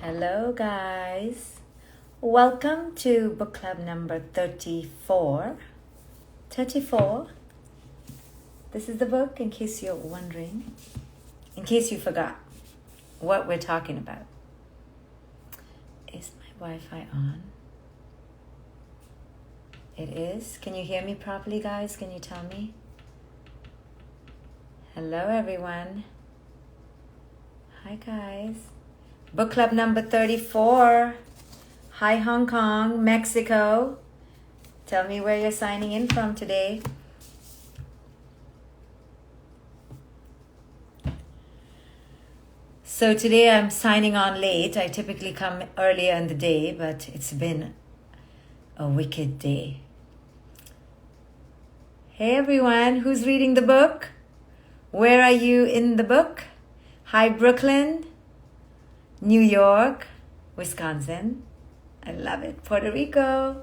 Hello guys, welcome to book club number 34. 34. This is the book, in case you're wondering, in case you forgot what we're talking about. Is my Wi-Fi on? It is. Can you hear me properly, guys? Can you tell me? Hello everyone. Hi guys. Book club number 34. Hi, Hong Kong, Mexico. Tell me where you're signing in from today. So today I'm signing on late. I typically come earlier in the day, but it's been a wicked day. Hey everyone, who's reading the book? Where are you in the book? Hi, Brooklyn. New York, Wisconsin. I love it. Puerto Rico.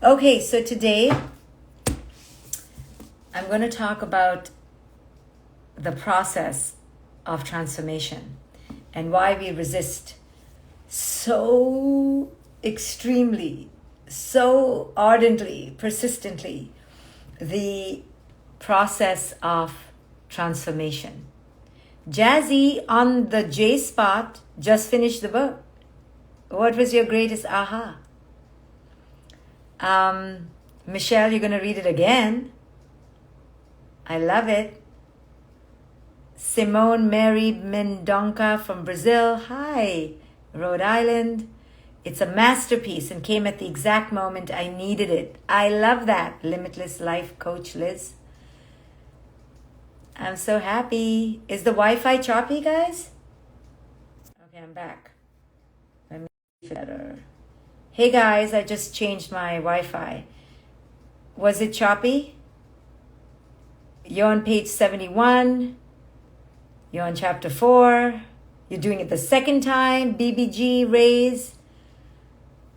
Okay, so today I'm going to talk about the process of transformation and why we resist so extremely, so ardently, persistently the process of transformation. Jazzy on the J spot just finished the book. What was your greatest aha? Michelle, you're going to read it again. I love it. Simone Mary Mindonka from Brazil. Hi, Rhode Island. It's a masterpiece and came at the exact moment I needed it. I love that. Limitless life coach Liz. I'm so happy. Is the Wi-Fi choppy, guys? Okay, I'm back. Let me see better. Hey guys, I just changed my Wi-Fi. Was it choppy? You're on page 71. You're on chapter 4. You're doing it the second time. BBG, raise.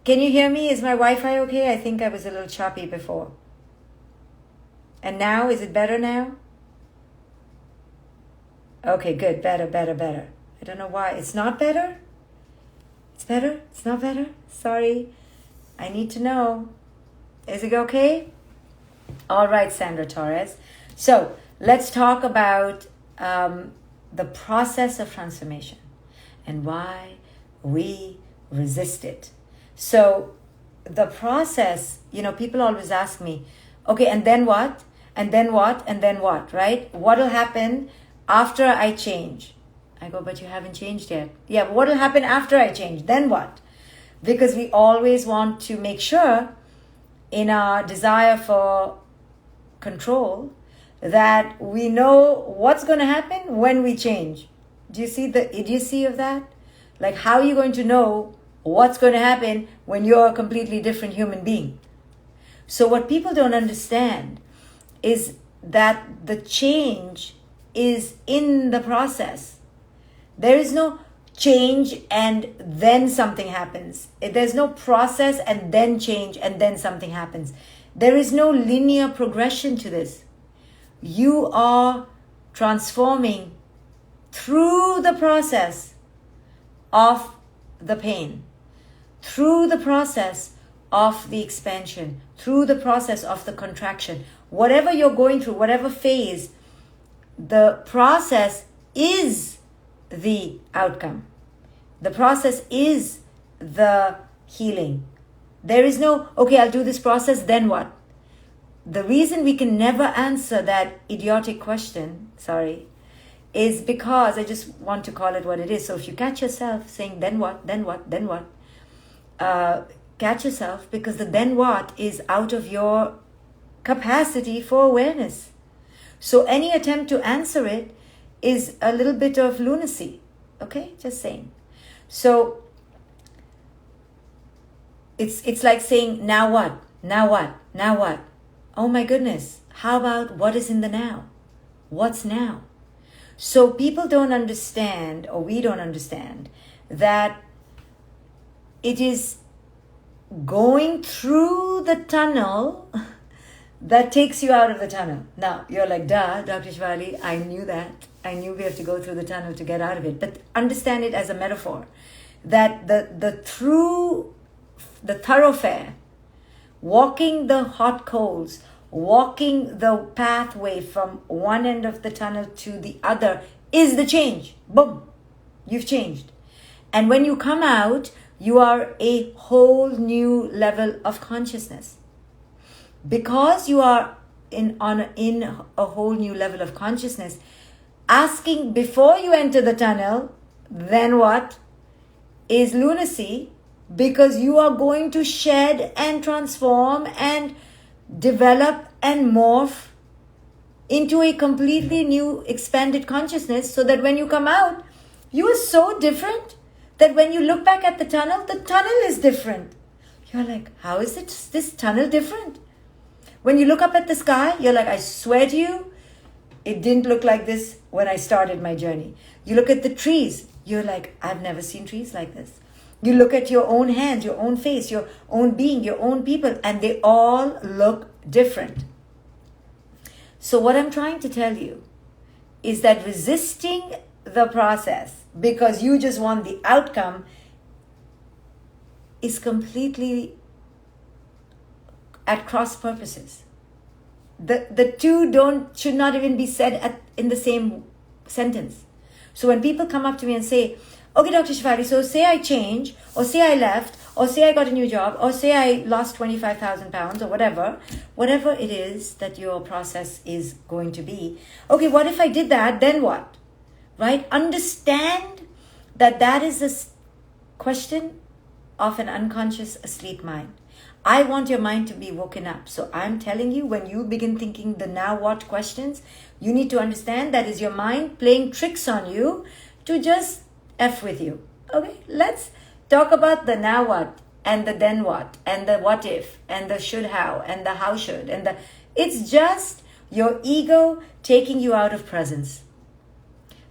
Can you hear me? Is my Wi-Fi okay? I think I was a little choppy before. And now, is it better now? Okay, good. Better. I don't know why. It's not better? It's better? It's not better? Sorry. I need to know. Is it okay? All right, Sandra Torres. So let's talk about the process of transformation and why we resist it. So the process, people always ask me, okay, and then what? And then what? And then what, right? What will happen after I change? I go, but you haven't changed yet. Yeah, but what will happen after I change? Then what? Because we always want to make sure in our desire for control that we know what's going to happen when we change. Do you see the idiocy of that? Like, how are you going to know what's going to happen when you're a completely different human being? So what people don't understand is that the change is in the process. There is no change and then something happens. There's no process and then change and then something happens. There is no linear progression to this. You are transforming through the process of the pain, through the process of the expansion, through the process of the contraction. Whatever you're going through, whatever phase, the process is the outcome. The process is the healing. There is no, okay, I'll do this process, then what? The reason we can never answer that idiotic question, is because, I just want to call it what it is. So if you catch yourself saying, then what, then what, then what? Catch yourself, because the then what is out of your capacity for awareness. So any attempt to answer it is a little bit of lunacy. Okay, just saying. So it's like saying, now what? Now what? Now what? Oh my goodness. How about what is in the now? What's now? So people don't understand, or we don't understand, that it is going through the tunnel that takes you out of the tunnel. Now, you're like, duh, Dr. Shefali, I knew that. I knew we have to go through the tunnel to get out of it. But understand it as a metaphor. that the thoroughfare, walking the hot coals, walking the pathway from one end of the tunnel to the other is the change. Boom, you've changed. And when you come out, you are a whole new level of consciousness. Because you are in a whole new level of consciousness, asking before you enter the tunnel, then what, is lunacy, because you are going to shed and transform and develop and morph into a completely new expanded consciousness, so that when you come out, you are so different that when you look back at the tunnel is different. You're like, how is this tunnel different? When you look up at the sky, you're like, I swear to you, it didn't look like this when I started my journey. You look at the trees, you're like, I've never seen trees like this. You look at your own hands, your own face, your own being, your own people, and they all look different. So what I'm trying to tell you is that resisting the process because you just want the outcome is completely at cross purposes. The two should not even be said in the same sentence. So when people come up to me and say, okay, Dr. Shefali, so say I change, or say I left, or say I got a new job, or say I lost 25,000 pounds, or whatever it is that your process is going to be. Okay, what if I did that, then what? Right? Understand that is a question of an unconscious asleep mind. I want your mind to be woken up. So I'm telling you, when you begin thinking the now what questions, you need to understand that is your mind playing tricks on you to just F with you. Okay, let's talk about the now what and the then what and the what if and the should how and the how should and it's just your ego taking you out of presence.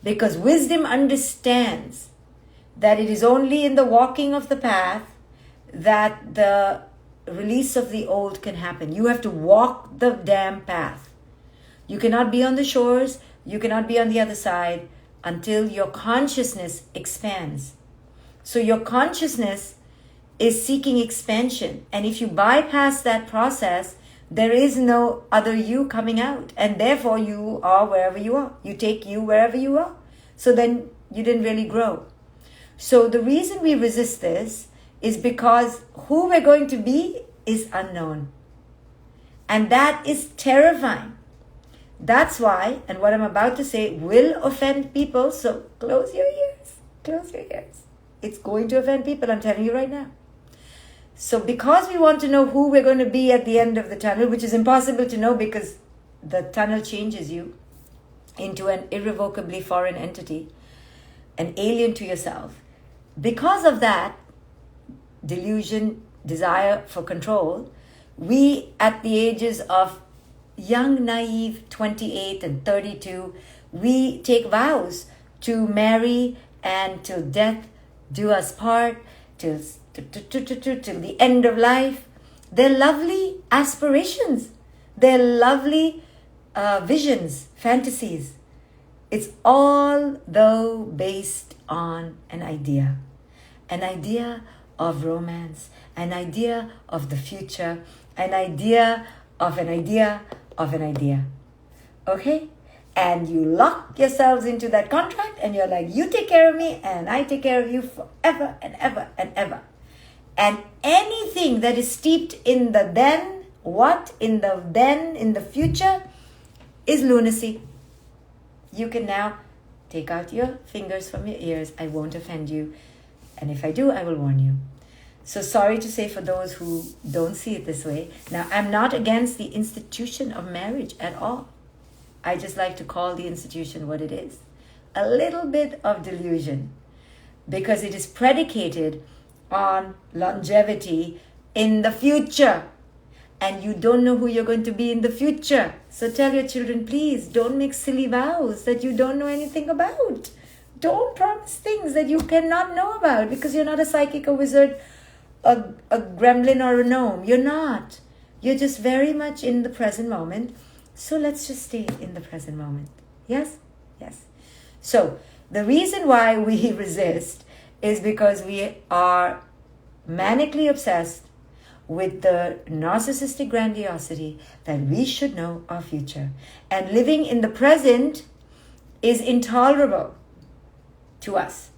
Because wisdom understands that it is only in the walking of the path that the release of the old can happen. You have to walk the damn path. You cannot be on the shores, you cannot be on the other side until your consciousness expands. So your consciousness is seeking expansion. And if you bypass that process, there is no other you coming out. And therefore you are wherever you are. You take you wherever you are. So then you didn't really grow. So the reason we resist this is because who we're going to be is unknown. And that is terrifying. That's why, and what I'm about to say will offend people, so close your ears. Close your ears. It's going to offend people, I'm telling you right now. So because we want to know who we're going to be at the end of the tunnel, which is impossible to know because the tunnel changes you into an irrevocably foreign entity, an alien to yourself. Because of that delusion, desire for control, we at the ages of young, naive, 28 and 32, we take vows to marry and till death do us part, till the end of life. They're lovely aspirations. They're lovely visions, fantasies. It's all, though, based on an idea of romance, an idea of the future, an idea of an idea of an idea. Okay? And you lock yourselves into that contract and you're like, you take care of me and I take care of you forever and ever and ever. And anything that is steeped in the then, what, in the then, in the future, is lunacy. You can now take out your fingers from your ears. I won't offend you. And if I do, I will warn you. So sorry to say for those who don't see it this way. Now, I'm not against the institution of marriage at all. I just like to call the institution what it is. A little bit of delusion. Because it is predicated on longevity in the future. And you don't know who you're going to be in the future. So tell your children, please, don't make silly vows that you don't know anything about. Don't promise things that you cannot know about because you're not a psychic, a wizard, a gremlin or a gnome. You're not. You're just very much in the present moment. So let's just stay in the present moment. Yes? Yes. So the reason why we resist is because we are manically obsessed with the narcissistic grandiosity that we should know our future. And living in the present is intolerable to us.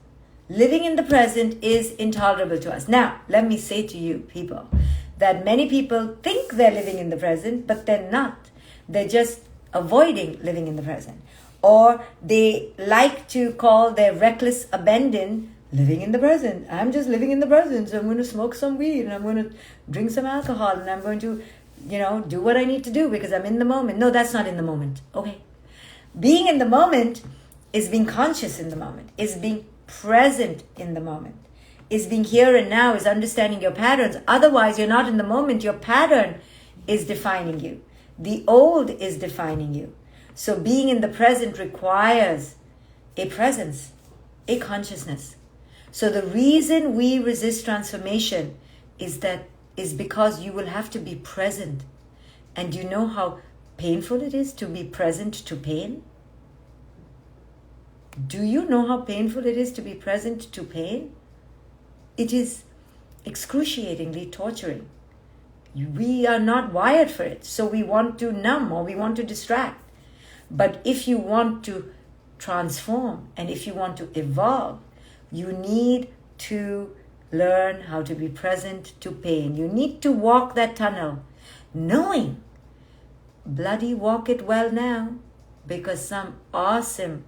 Living in the present is intolerable to us. Now, let me say to you people that many people think they're living in the present, but they're not. They're just avoiding living in the present. Or they like to call their reckless abandon living in the present. I'm just living in the present. So I'm going to smoke some weed and I'm going to drink some alcohol and I'm going to, do what I need to do because I'm in the moment. No, that's not in the moment. Okay. Being in the moment is being conscious in the moment, is being present in the moment, is being here and now, is understanding your patterns. Otherwise, you're not in the moment. Your pattern is defining you. The old is defining you. So being in the present requires a presence, a consciousness. So the reason we resist transformation is because you will have to be present. And do you know how painful it is to be present to pain? Do you know how painful it is to be present to pain? It is excruciatingly torturing. We are not wired for it. So we want to numb or we want to distract. But if you want to transform and if you want to evolve, you need to learn how to be present to pain. You need to walk that tunnel, knowing, bloody walk it well now, because some awesome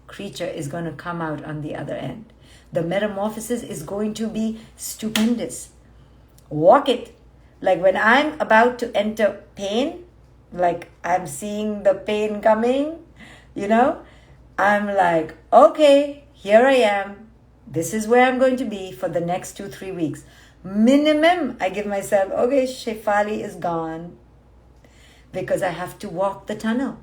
creature is going to come out on the other end. The metamorphosis is going to be stupendous. Walk it. Like when I'm about to enter pain, like I'm seeing the pain coming, I'm like, okay, here I am. This is where I'm going to be for the next 2-3 weeks. Minimum, I give myself, okay, Shefali is gone. Because I have to walk the tunnel.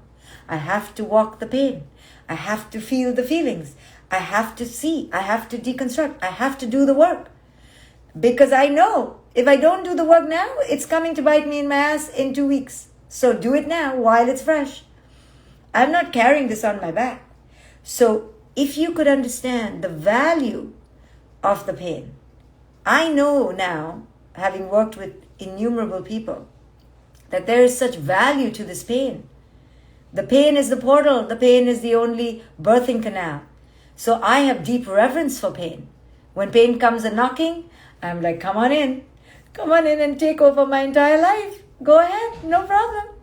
I have to walk the pain. I have to feel the feelings. I have to see. I have to deconstruct. I have to do the work. Because I know if I don't do the work now, it's coming to bite me in my ass in 2 weeks. So do it now while it's fresh. I'm not carrying this on my back. So if you could understand the value of the pain, I know now, having worked with innumerable people, that there is such value to this pain. The pain is the portal. The pain is the only birthing canal. So I have deep reverence for pain. When pain comes a knocking, I'm like, come on in. Come on in and take over my entire life. Go ahead, no problem.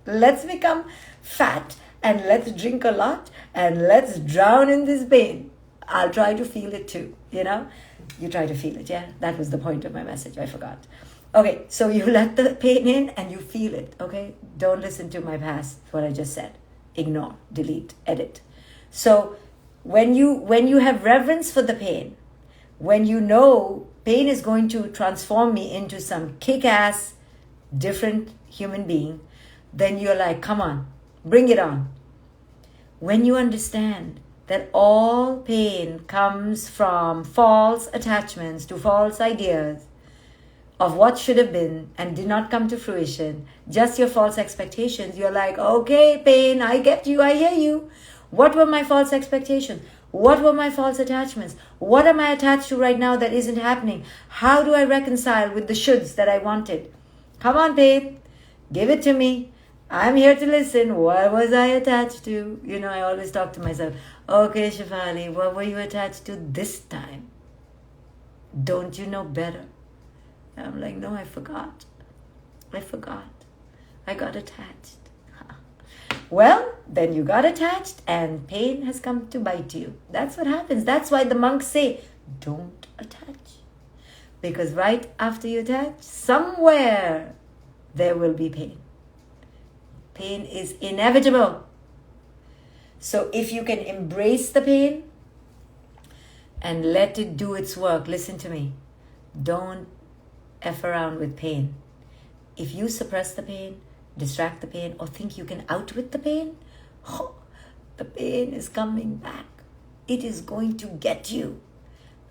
Let's become fat and let's drink a lot and let's drown in this pain. I'll try to feel it too, You try to feel it, yeah? That was the point of my message, I forgot. Okay, so you let the pain in and you feel it, okay? Don't listen to my past, what I just said. Ignore, delete, edit. So when you have reverence for the pain, when you know pain is going to transform me into some kick-ass, different human being, then you're like, come on, bring it on. When you understand that all pain comes from false attachments to false ideas of what should have been and did not come to fruition, just your false expectations, you're like, okay, pain, I get you, I hear you. What were my false expectations? What were my false attachments? What am I attached to right now that isn't happening? How do I reconcile with the shoulds that I wanted? Come on, pain, give it to me. I'm here to listen. What was I attached to? I always talk to myself, okay, Shefali, what were you attached to this time? Don't you know better? I'm like, no, I forgot. I got attached. Well, then you got attached and pain has come to bite you. That's what happens. That's why the monks say, don't attach. Because right after you attach, somewhere there will be pain. Pain is inevitable. So if you can embrace the pain and let it do its work, listen to me. Don't F around with pain. If you suppress the pain, distract the pain, or think you can outwit the pain, the pain is coming back. It is going to get you.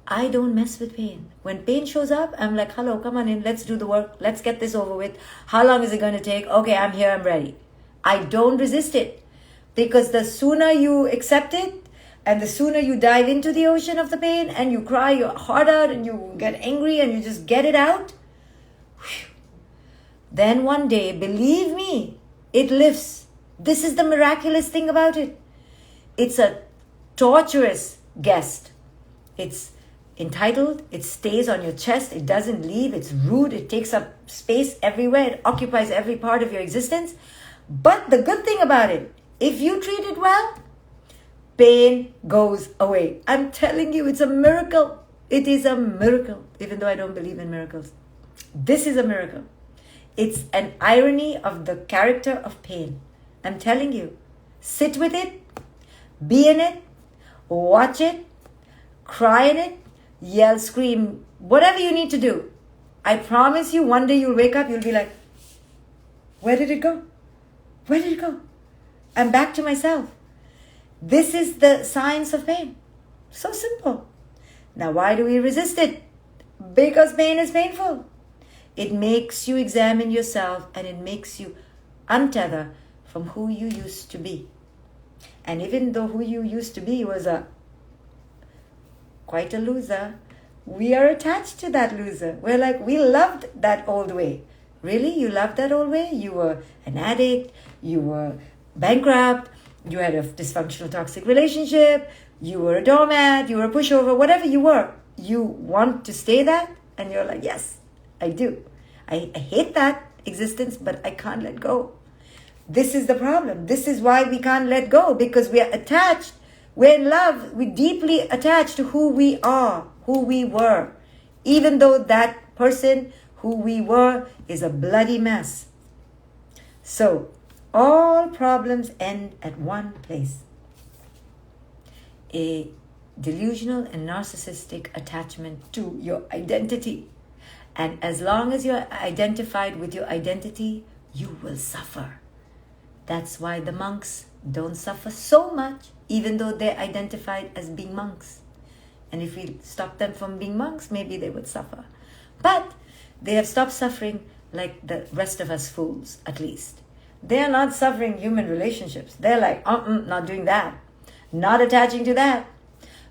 I don't mess with pain. When pain shows up, I'm like, hello, come on in, let's do the work. Let's get this over with. How long is it going to take? Okay, I'm here, I'm ready. I don't resist it. Because the sooner you accept it, And the sooner you dive into the ocean of the pain and you cry your heart out and you get angry and you just get it out, then one day, believe me, it lifts. This is the miraculous thing about it. It's a torturous guest. It's entitled, it stays on your chest, it doesn't leave, it's rude, it takes up space everywhere, it occupies every part of your existence. But the good thing about it, if you treat it well, pain goes away. I'm telling you, it's a miracle. It is a miracle, even though I don't believe in miracles. This is a miracle. It's an irony of the character of pain. I'm telling you, sit with it, be in it, watch it, cry in it, yell, scream, whatever you need to do. I promise you, one day you'll wake up, you'll be like, where did it go? Where did it go? I'm back to myself. This is the science of pain. So simple. Now, why do we resist it? Because pain is painful. It makes you examine yourself and it makes you untether from who you used to be. And even though who you used to be was quite a loser, we are attached to that loser. We're like, we loved that old way. Really? You loved that old way? You were an addict, you were bankrupt, you had a dysfunctional toxic relationship, you were a doormat, you were a pushover, whatever you were. You want to stay that? And you're like, yes, I do. I hate that existence, but I can't let go. This is the problem. This is why we can't let go, because we are attached. We're in love. We're deeply attached to who we are, who we were, even though that person who we were is a bloody mess. So, all problems end at one place. A delusional and narcissistic attachment to your identity. And as long as you're identified with your identity, you will suffer. That's why the monks don't suffer so much, even though they're identified as being monks. And if we stop them from being monks, maybe they would suffer. But they have stopped suffering like the rest of us fools, at least. They are not suffering human relationships. They're like, not doing that. Not attaching to that.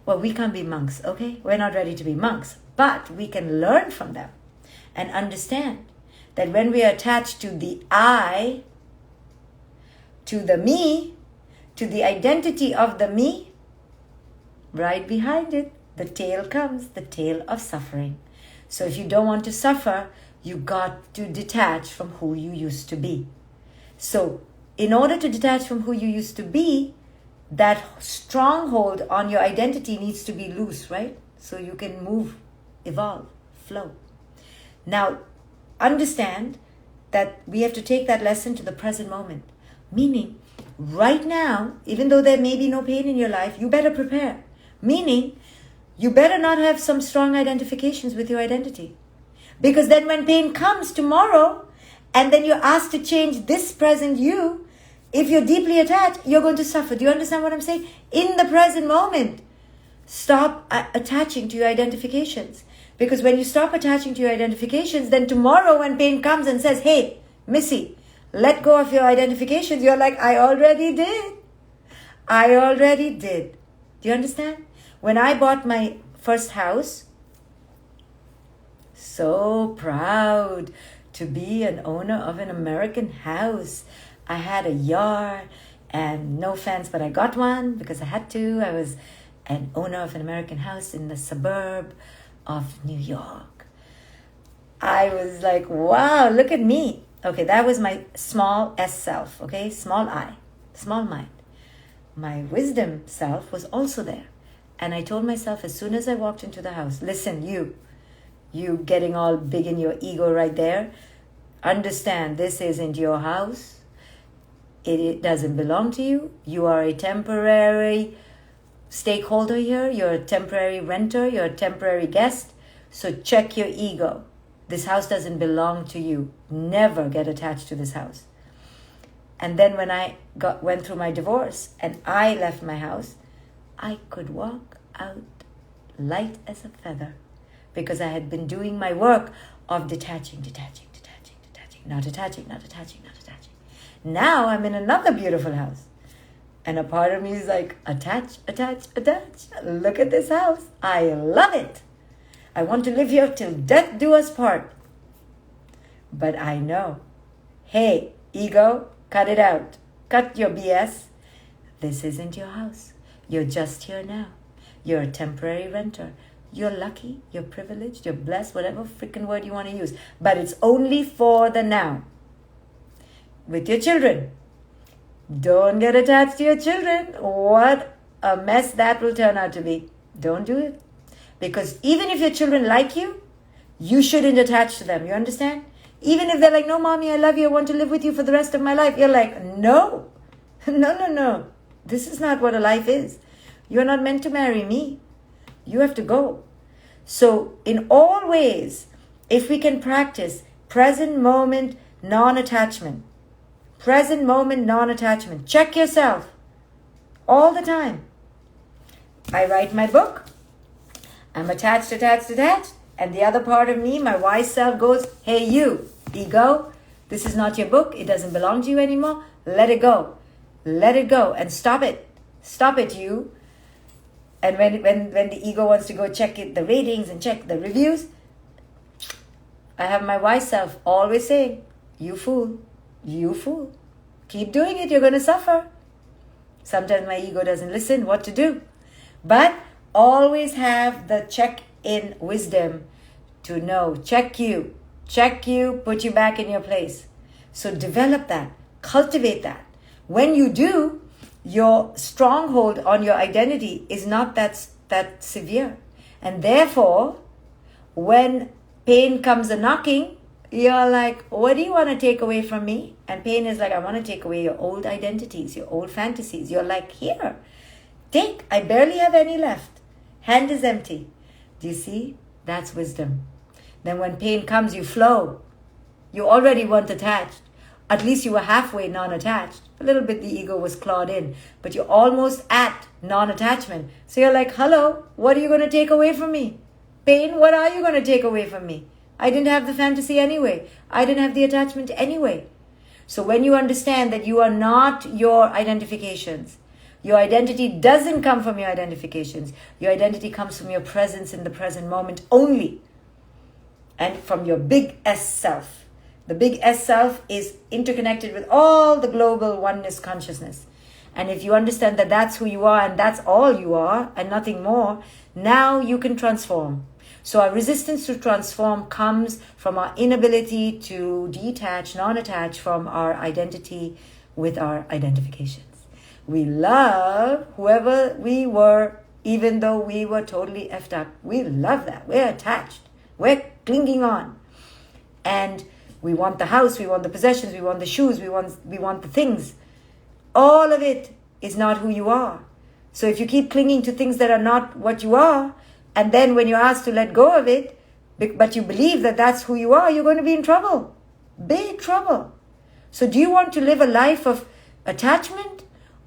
Well, we can't be monks, okay? We're not ready to be monks. But we can learn from them and understand that when we are attached to the I, to the me, to the identity of the me, right behind it, the tail comes, the tail of suffering. So if you don't want to suffer, you got to detach from who you used to be. So in order to detach from who you used to be, that stronghold on your identity needs to be loose, right? So you can move, evolve, flow. Now, understand that we have to take that lesson to the present moment. Meaning, right now, even though there may be no pain in your life, you better prepare. Meaning, you better not have some strong identifications with your identity. Because then when pain comes tomorrow, and then you're asked to change this present you, if you're deeply attached, you're going to suffer. Do you understand what I'm saying? In the present moment, stop attaching to your identifications. Because when you stop attaching to your identifications, then tomorrow when pain comes and says, hey, Missy, let go of your identifications, you're like, I already did. I already did. Do you understand? When I bought my first house, so proud to be an owner of an American house. I had a yard, and no offense, but I got one because I had to. I was an owner of an American house in the suburb of New York. I was like, wow, look at me. Okay, that was my small S self, okay? Small I, small mind. My wisdom self was also there. And I told myself as soon as I walked into the house, listen, you getting all big in your ego right there, understand this isn't your house. It doesn't belong to you. You are a temporary stakeholder here. You're a temporary renter. You're a temporary guest. So check your ego. This house doesn't belong to you. Never get attached to this house. And then when I went through my divorce and I left my house, I could walk out light as a feather because I had been doing my work of detaching, not attaching. Now I'm in another beautiful house. And a part of me is like, attach, attach, attach. Look at this house. I love it. I want to live here till death do us part. But I know, hey, ego, cut it out. Cut your BS. This isn't your house. You're just here now. You're a temporary renter. You're lucky, you're privileged, you're blessed, whatever freaking word you want to use. But it's only for the now. With your children. Don't get attached to your children. What a mess that will turn out to be. Don't do it. Because even if your children like you, you shouldn't attach to them. You understand? Even if they're like, no, mommy, I love you. I want to live with you for the rest of my life. You're like, no. No. This is not what a life is. You're not meant to marry me. You have to go. So in all ways, if we can practice present moment non-attachment, present moment non-attachment, check yourself all the time. I write my book. I'm attached. And the other part of me, my wise self goes, hey, you, ego, this is not your book. It doesn't belong to you anymore. Let it go. Let it go and stop it. Stop it, you. And when the ego wants to go check the ratings and check the reviews, I have my wise self always saying, you fool, you fool. Keep doing it, you're going to suffer. Sometimes my ego doesn't listen what to do. But always have the check-in wisdom to know, check you, put you back in your place. So develop that, cultivate that. When you do, your stronghold on your identity is not that severe. And therefore, when pain comes a-knocking, you're like, what do you want to take away from me? And pain is like, I want to take away your old identities, your old fantasies. You're like, here, take. I barely have any left. Hand is empty. Do you see? That's wisdom. Then when pain comes, you flow. You already weren't attached. At least you were halfway non-attached. A little bit the ego was clawed in, but you're almost at non-attachment. So you're like, hello, what are you going to take away from me? Pain, what are you going to take away from me? I didn't have the fantasy anyway. I didn't have the attachment anyway. So when you understand that you are not your identifications, your identity doesn't come from your identifications. Your identity comes from your presence in the present moment only. And from your big S self. The big S self is interconnected with all the global oneness consciousness. And if you understand that that's who you are and that's all you are and nothing more, now you can transform. So our resistance to transform comes from our inability to detach, non-attach from our identity with our identifications. We love whoever we were, even though we were totally effed up. We love that. We're attached. We're clinging on. And we want the house, we want the possessions, we want the shoes, we want the things. All of it is not who you are. So if you keep clinging to things that are not what you are, and then when you're asked to let go of it, but you believe that that's who you are, you're going to be in trouble. Big trouble. So do you want to live a life of attachment,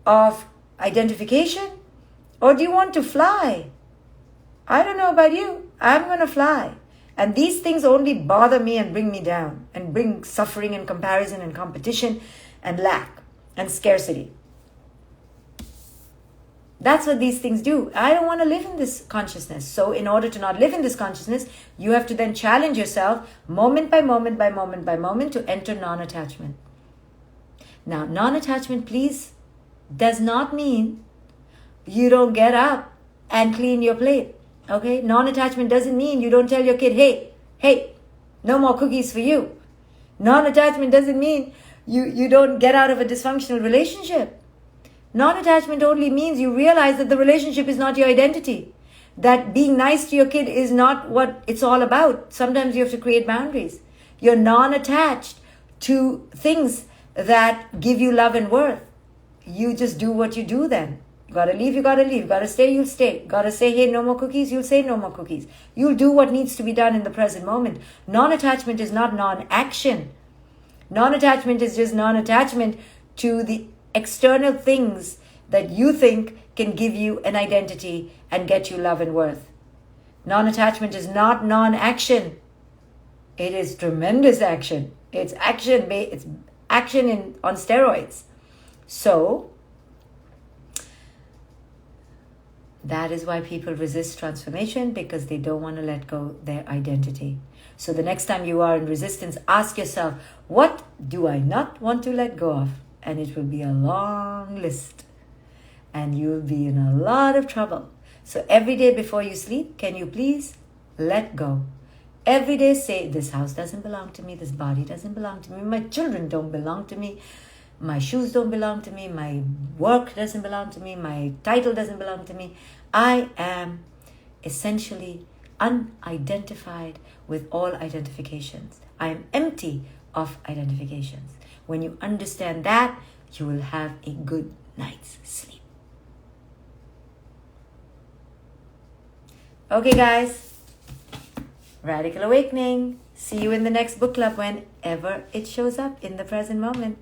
of identification, or do you want to fly? I don't know about you. I'm going to fly. And these things only bother me and bring me down and bring suffering and comparison and competition and lack and scarcity. That's what these things do. I don't want to live in this consciousness. So in order to not live in this consciousness, you have to then challenge yourself moment by moment by moment by moment to enter non-attachment. Now, non-attachment, please, does not mean you don't get up and clean your plate. Okay, non-attachment doesn't mean you don't tell your kid, hey, no more cookies for you. Non-attachment doesn't mean you don't get out of a dysfunctional relationship. Non-attachment only means you realize that the relationship is not your identity. That being nice to your kid is not what it's all about. Sometimes you have to create boundaries. You're non-attached to things that give you love and worth. You just do what you do then. Gotta leave, you gotta leave. Gotta stay, you'll stay. Gotta say, hey, no more cookies, you'll say no more cookies. You'll do what needs to be done in the present moment. Non-attachment is not non-action. Non-attachment is just non-attachment to the external things that you think can give you an identity and get you love and worth. Non-attachment is not non-action. It is tremendous action. It's action on steroids. So, That is why people resist transformation, because they don't want to let go their identity. So the next time you are in resistance, ask yourself, what do I not want to let go of? And it will be a long list. And you'll be in a lot of trouble. So every day before you sleep, can you please let go? Every day say, this house doesn't belong to me, this body doesn't belong to me, my children don't belong to me, my shoes don't belong to me, my work doesn't belong to me, my title doesn't belong to me. I am essentially unidentified with all identifications. I am empty of identifications. When you understand that, you will have a good night's sleep. Okay, guys. Radical Awakening. See you in the next book club whenever it shows up in the present moment.